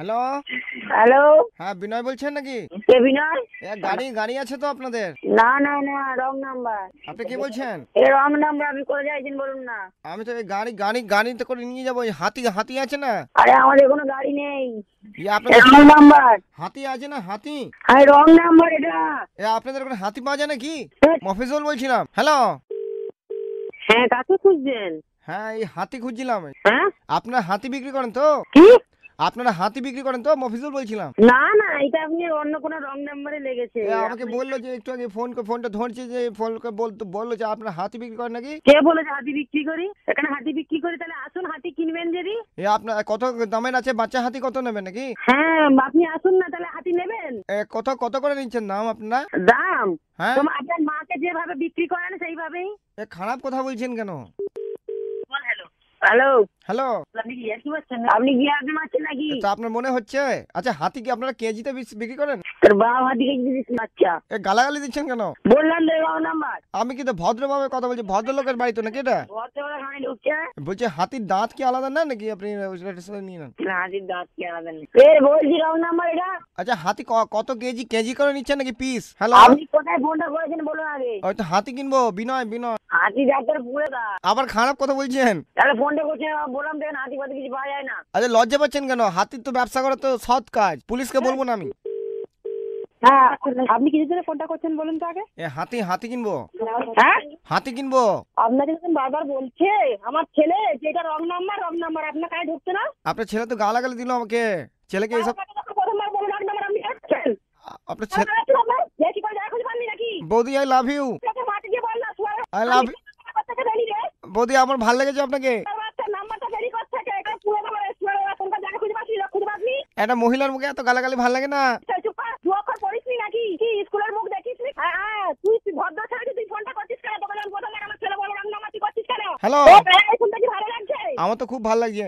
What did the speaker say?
Hello. Hello. হ্যাঁ, বিনয় বলছেন নাকি? কে বিনয়? গাড়ি গাড়ি আছে তো আপনাদের? না না না, রং নাম্বার। আপনি কি বলছেন? এ রং নাম্বার, আপনি কোথায় যাইছেন বলুন না। আমি তো এই গাড়িতে করে নিয়ে যাবো। এই হাতি হাতি আছে না? আরে আমাদের কোনো গাড়ি নেই। আপনাদের রং নাম্বার। হাতি আছে না? হাতি আরে রং নাম্বার এটা। আপনাদের ওখানে হাতি পাওয়া যায় নাকি? মফিজুল বলছিলাম। হ্যালো। হ্যাঁ, কাকে খুঁজছেন? হ্যাঁ, এই হাতি খুঁজছিলাম। হ্যাঁ, আপনারা হাতি বিক্রি করেন তো? কি? আপনারা হাতি বিক্রি করেন তো? মফিজুল বলছিলাম। না না, এটা আপনি অন্য কোনো রং নাম্বারে লেগেছে। আমাকে বললো যে একটু আগে ফোনটা ধরছে, যে বললো যে আপনারা হাতি বিক্রি করেন নাকি? কে বলেছে হাতি বিক্রি করি? এখানে হাতি বিক্রি করি, তাহলে আসুন হাতি কিনবেন যদি। আপনার কত দামের আছে? বাচ্চা হাতি কত নেবেন নাকি? হ্যাঁ, আপনি আসুন না, তাহলে হাতি নেবেন। কত কত করে নিচ্ছেন দাম আপনারা? দাম? হ্যাঁ, তোমার আপনার মাকে যেভাবে বিক্রি করেন সেইভাবেই। খারাপ কথা বলছেন কেন? হ্যালো। হ্যালো। আপনি কি ইয়ার্কি মারছেন নাকি? তো আপনার মনে হচ্ছে? আচ্ছা, হাতি কি আপনারা কেজিতে বিক্রি করেন? তোর বাবা হাতিকে দিচ্ছি বাচ্চা। গালাগালি দিচ্ছেন কেন? বললাম তো রং নাম্বার। আমি কিন্তু ভদ্রভাবে কথা বলছি। ভদ্রলোকের বাড়ি তো নাকি এটা? ভদ্রবেলা খানে ঢুকছে। বলছি হাতির দাঁত কি আলাদা না নাকি? আপনি ওটা সাথে নিয়ে নেন। না, হাতির দাঁত কি আলাদা নেই। বলছি রং নাম্বার এটা। আচ্ছা, হাতি কত কেজি কেজি করে নিচ্ছেন নাকি পিস? হ্যালো। আপনি কোথায় ফোনটা করেছেন বলুন আগে। হয়তো হাতি কিনবো। বিনয় বিনয় হাতি ডাক্তার পুরো দা। আবার খারাপ কথা বলছেন। তাহলে ফোনটা করছেন, বললাম দেখেন হাতি ফাতি কিছু পাওয়া যায় না। আচ্ছা, লজ্জা পাচ্ছেন কেন? হাতির তো ব্যবসা করা তো সৎ কাজ। পুলিশকে বলবো না আমি। হ্যাঁ, আপনি কিছু জন্য ফোনটা করছেন বলুন তো আগে। হাতি হাতি কিনবো। হ্যাঁ, হাতি কিনবো। আপনাকে যখন বারবার বলছে আমার ছেলে যে এটা রং নাম্বার রং নাম্বার, আপনার কাছে ঢুকছে না। আপনার ছেলে তো গালাগালি দিল আমাকে। ছেলেকে এইসব আপনাকে যখন প্রথমবার বলে রং নাম্বার আপনি ঢুকছেন। আপনার ছেলে। বেশি করে দেখা খুঁজে পাননি নাকি? বৌদি, আই লাভ ইউ। তোকে মাটি দিয়ে বল না, শুয়ার। I love. থেকে বেরি রে। বৌদি, আমার ভালো লেগেছে আপনাকে। তোর বাচ্চার নাম্বারটা বেরি করছে কে? এটা পুরো নাম্বার শুয়ার। তোমরা দেখা খুঁজে পাচ্ছি না, খুঁজে পাচ্ছি। একটা মহিলার মুখে এত গালাগালি ভালো লাগে না। চুপ কর, দু অক্ষর পড়িসনি নাকি? কি স্কুলের মুখ দেখিসনি? হ্যাঁ, তুই ভদ্র ছেলে, তুই ফোনটা করছিস কেন? তোকে যখন প্রথমে আমার ছেলে বলে রং নাম্বার তুই করছিস কেন? হ্যালো। এই ফোনটা কি ভালো লাগছে? আমার তো খুব ভালো লাগছে।